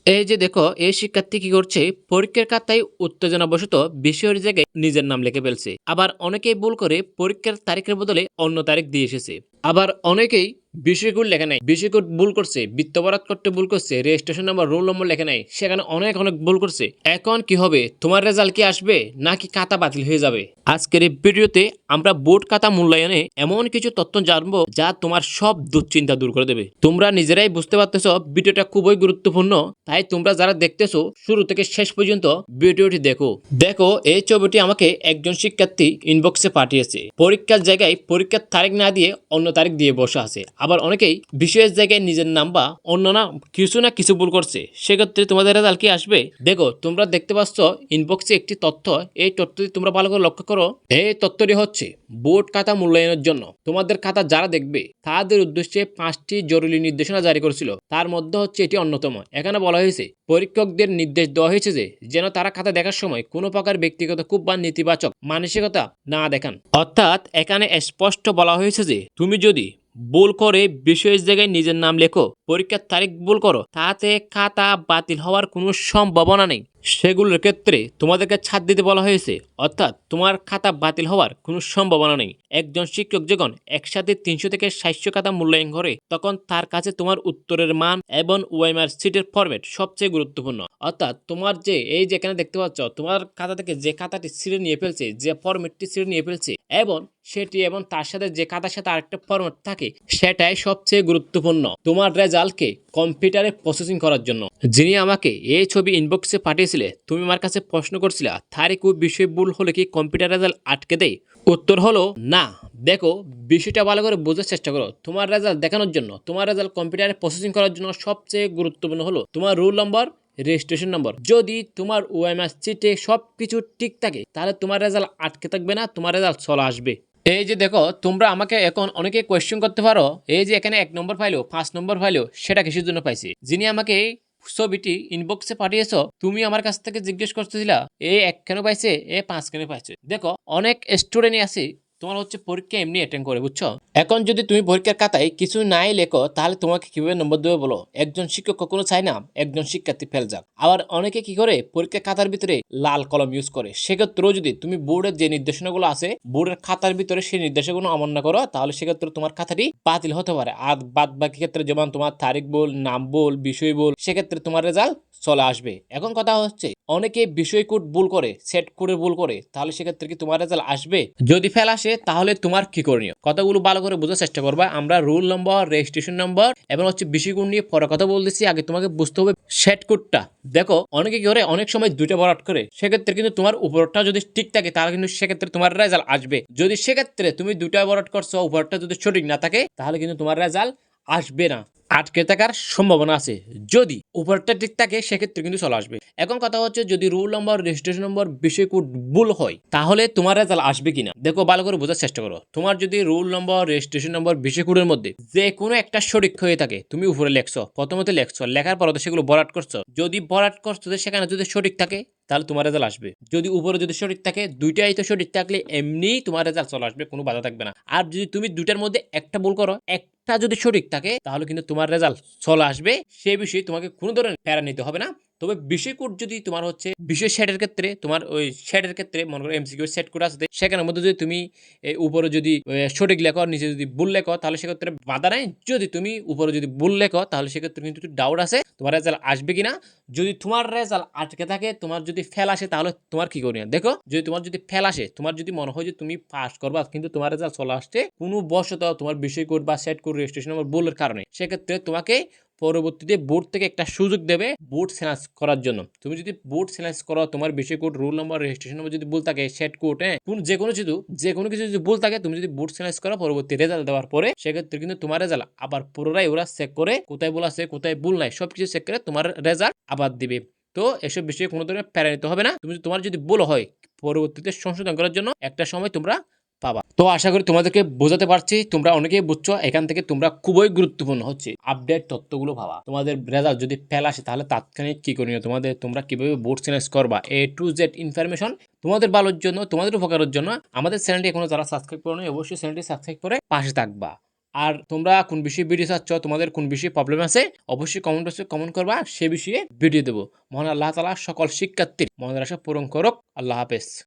এই যে দেখো, এই শিক্ষার্থী কি করছে, পরীক্ষার খাতায় উত্তেজনাবশত বিষয়ের জায়গায় নিজের নাম লিখে ফেলছে। আবার অনেকেই ভুল করে পরীক্ষার তারিখের বদলে অন্য তারিখ দিয়ে এসেছে। আবার অনেকেই বিষয়গুলো লেখে নাই, বিষয়গুলো ভুল করছে, বৃত্তবরাত করতে ভুল করছে, রেজিস্ট্রেশন নাম্বার, রোল নম্বর লেখে নাই, সেখানে অনেক অনেক ভুল করছে। এখন কি হবে, তোমার রেজাল্ট কি আসবে নাকি খাতা বাতিল হয়ে যাবে? আজকের এই ভিডিওতে আমরা বোর্ড খাতা মূল্যায়নে এমন কিছু তথ্য জানবো যা তোমার সব দুশ্চিন্তা দূর করে দেবে। তোমরা নিজেরাই বুঝতে পারতেছো ভিডিওটা খুবই গুরুত্বপূর্ণ, তাই তোমরা যারা দেখতেছো শুরু থেকে শেষ পর্যন্ত ভিডিওটি দেখো। দেখো, এই ছবিটি আমাকে একজন শিক্ষার্থী ইনবক্সে পাঠিয়েছে। পরীক্ষার জায়গায় পরীক্ষার তারিখ না দিয়ে অন্য তারিখ দিয়ে বসে আছে। আবার অনেকেই বিষয়ের জায়গায় নিজের নাম বা অন্য না কিছু ভুল করছে। সেক্ষেত্রে তোমাদের রেজাল্ট কি আসবে? দেখো, তোমরা দেখতে পাচ্ছ ইনবক্সে একটি তথ্য। এই তথ্যটি তোমরা ভালো করে লক্ষ্য করো। এই তথ্যটি হচ্ছে বোর্ড খাতা মূল্যায়নের জন্য তোমাদের খাতা যারা দেখবে তাদের উদ্দেশ্যে 5টি জরুরি নির্দেশনা জারি করেছিল। তার মধ্যে হচ্ছে এটি অন্যতম। এখানে বলা হয়েছে পরীক্ষকদের নির্দেশ দেওয়া হয়েছে যে যেন তারা খাতা দেখার সময় কোনো প্রকার ব্যক্তিগত খুব বা নেতিবাচক মানসিকতা না দেখান। অর্থাৎ এখানে স্পষ্ট বলা হয়েছে যে তুমি যদি ভুল করে বিষয়ের জায়গায় নিজের নাম লেখো, পরীক্ষার তারিখ ভুল করো, তাতে খাতা বাতিল হওয়ার কোনো সম্ভাবনা নেই। সেগুলোর ক্ষেত্রে তোমাদেরকে ছাড় দিতে বলা হয়েছে। অর্থাৎ তোমার খাতা বাতিল হওয়ার কোনো সম্ভাবনা নেই। একজন শিক্ষক যখন একসাথে 300 থেকে 700 খাতা মূল্যায়ন করে, তখন তার কাছে তোমার উত্তরের মান এবং ওএমআর সিটের ফরম্যাট সবচেয়ে গুরুত্বপূর্ণ। অর্থাৎ তোমার যে এই যে এখানে দেখতে পাচ্ছ, তোমার খাতা থেকে যে খাতাটি ছিঁড়ে নিয়ে ফেলছে, যে ফরম্যাটটি ছিঁড়ে নিয়ে ফেলছে, এবং সেটি এবং তার সাথে যে খাতার সাথে আরেকটা ফরম্যাট থাকে, সেটাই সবচেয়ে গুরুত্বপূর্ণ তোমার রেজাল্টকে কম্পিউটারে প্রসেসিং করার জন্য। যিনি আমাকে এই ছবি ইনবক্সে পাঠিয়েছিলে, তুমি আমার কাছে প্রশ্ন করছিলে তারিখ ও বিষয় ভুল হলে কি কম্পিউটার রেজাল্ট আটকে দেয়? উত্তর হলো না। দেখো, বিষয়টা ভালো করে বোঝার চেষ্টা করো। তোমার রেজাল্ট দেখানোর জন্য, তোমার রেজাল্ট কম্পিউটারে প্রসেসিং করার জন্য সবচেয়ে গুরুত্বপূর্ণ হলো তোমার রোল নম্বর, রেজিস্ট্রেশন নম্বর। যদি তোমার ওএমআর সিটে সবকিছু ঠিক থাকে, তাহলে তোমার রেজাল্ট আটকে থাকবে না, তোমার রেজাল্ট চলে আসবে। এই যে দেখো, তোমরা আমাকে এখন অনেকে কোয়েশ্চেন করতে পারো, এই যে এখানে 1 নম্বর পাইলো, 5 নম্বর পাইলো, সেটা কিসের জন্য পাইছি? যিনি আমাকে এই ছবিটি ইনবক্সে পাঠিয়েছো, তুমি আমার কাছ থেকে জিজ্ঞেস করতেছিলা এ 1 কেন পাইছে, এ 5 কেন পাইছে। দেখো, অনেক স্টুডেন্টই আছে তোমার হচ্ছে পরীক্ষা এমনি অ্যাটেন্ড করে, বুঝছো? এখন যদি তুমি পরীক্ষার খাতায় কিছু নাই লেখো, তাহলে তোমাকে কিভাবে নম্বর দেবে বলো? একজন শিক্ষক কখনো চায় না একজন শিক্ষার্থী ফেল যাক। আবার অনেকে কি করে, পরীক্ষার খাতার ভিতরে লাল কলম ইউজ করে। সেক্ষেত্রেও যদি তুমি বোর্ডের যে নির্দেশনাগুলো আছে, বোর্ডের খাতার ভিতরে সেই নির্দেশনাগুলো অমান্য করো, তাহলে সেক্ষেত্রে তোমার খাতাটি বাতিল হতে পারে। আর বাদ বাকি ক্ষেত্রে যেমন তোমার তারিখ বল, নাম বল, বিষয় বল, সেক্ষেত্রে তোমার রেজাল্ট চলে আসবে। এখন কথা হচ্ছে, অনেকে বিষয় কোড ভুল করে, সেট কোডে ভুল করে, তাহলে সেক্ষেত্রে কি তোমার রেজাল্ট আসবে? যদি ফেল আসে, তাহলে তোমার কি করণীয়? কথাগুলো ভালো করে বোঝার চেষ্টা করবা। আমরা রোল নম্বর, রেজিস্ট্রেশন নম্বর এবং হচ্ছে বিষয় কোড নিয়ে পরে কথা বলতেছি। আগে তোমাকে বুঝতে হবে সেট কোডটা। দেখো, অনেকে কি করে, অনেক সময় দুইটা বরাট করে। সেক্ষেত্রে কিন্তু তোমার উপরটা যদি ঠিক থাকে, তাহলে কিন্তু সেক্ষেত্রে তোমার রেজাল্ট আসবে। যদি সেক্ষেত্রে তুমি দুইটা বরাট করছো, উপরটা যদি সঠিক না থাকে, তাহলে কিন্তু তোমার রেজাল্ট আসবে না, আটকে থাকার সম্ভাবনা আছে। যদি উপরটা ঠিক থাকে, সেক্ষেত্রে কিন্তু চলে আসবে। এখন কথা হচ্ছে, যদি রোল নম্বর, রেজিস্ট্রেশন নম্বর, বিষয় কোড ভুল হয়, তাহলে তোমার রেজাল্ট আসবে কিনা দেখো, ভালো করে বোঝার চেষ্টা করো। তোমার যদি রোল নম্বর, রেজিস্ট্রেশন নম্বর, বিষয় কোডের মধ্যে যে কোনো একটা সঠিক হয়ে থাকে, তুমি উপরে লেখছো, প্রথমত লেখছো, লেখার পর সেগুলো বরাট করছো। যদি বরাট করছো সেখানে যদি সঠিক থাকে, তাহলে তোমার রেজাল্ট আসবে। যদি উপরে যদি সঠিক থাকে, দুইটাই তো সঠিক থাকলে এমনি তোমার রেজাল্ট চলে আসবে, কোনো বাধা থাকবে না। আর যদি তুমি দুইটার মধ্যে একটা ভুল করো, একটা যদি সঠিক থাকে, তাহলে কিন্তু তোমার রেজাল্ট চলে আসবে। সেই বিষয়ে তোমাকে কোনো ধরনের প্যারা নিতে হবে না। তবে বিষয় কোড যদি তোমার হচ্ছে বিষয় সেটের ক্ষেত্রে, তোমার ওই সেটের ক্ষেত্রে মনে করো এমসিকিউ সেট কোড আছে, সেখানের মধ্যে যদি তুমি উপরে যদি সঠিক লেখো, নিচে যদি ভুল লেখো, তাহলে সেক্ষেত্রে বাধা নাই। যদি তুমি উপরে যদি ভুল লেখো, তাহলে সেক্ষেত্রে কিন্তু ডাউট আছে তোমার রেজাল্ট আসবে কিনা। যদি তোমার রেজাল্ট আটকে থাকে, তোমার যদি ফেল আসে, তাহলে তোমার কি করণীয়? দেখো, যদি তোমার যদি ফেল আসে, তোমার যদি মনে হয় যে তুমি পাস করবা, কিন্তু তোমার রেজাল্ট চলে আসছে কোনো বশত তোমার বিষয় কোড বা সেট কোড, রেজিস্ট্রেশন নম্বর ভুলের কারণে, সেক্ষেত্রে তোমাকে পরবর্তীতে বোর্ড থেকে একটা সুযোগ দেবে বোর্ড চেঞ্জ করার জন্য। তুমি যদি বোর্ড চেঞ্জ করো, তোমার বিষয় code, roll number, registration number যদি ভুল থাকে, সেট কোড, যে কোনো কিছু যদি ভুল থাকে, তুমি যদি বোর্ড চেঞ্জ করো পরবর্তী রেজাল্ট দেওয়ার পরে, সেক্ষেত্রে কিন্তু তোমার রেজাল্ট আবার পুরোটাই ওরা চেক করে, কোথায় ভুল আছে কোথায় ভুল নাই সবকিছু চেক করে তোমার রেজাল্ট আবার দিবে। তো এসব বিষয়ে কোনো ধরনের প্যারা নিতে হবে না। তোমার যদি ভুল হয়, পরবর্তীতে সংশোধন করার জন্য একটা সময় তোমরা পাবা। তো আশা করি তোমাদেরকে বোঝাতে পারছি, তোমরা অনেকেই বুঝছো। এখান থেকে তোমরা খুবই গুরুত্বপূর্ণ হচ্ছে আপডেট তথ্যগুলো ভাবা। তোমাদের রেজাল্ট যদি ফেল আসে, তাহলে তাৎক্ষণিক কি করণীয়, তোমরা কিভাবে বোর্ড চেঞ্জ করবা, A to Z ইনফরমেশন তোমাদের ভালোর জন্য, তোমাদের উপকারের জন্য। আমাদের চ্যানেলটি এখনো যারা সাবস্ক্রাইব করো, অবশ্যই চ্যানেলটি সাবস্ক্রাইব করে পাশে থাকবা। আর তোমরা কোন বিষয়ে ভিডিও চাচ্ছ, তোমাদের কোন বিষয়ে প্রবলেম আছে, অবশ্যই কমেন্ট বক্সে কমেন্ট করবা, সে বিষয়ে ভিডিও দেবো। মহান আল্লাহ তাআলা সকল শিক্ষার্থীর মনের আশা পূরণ করুক। আল্লাহ হাফেজ।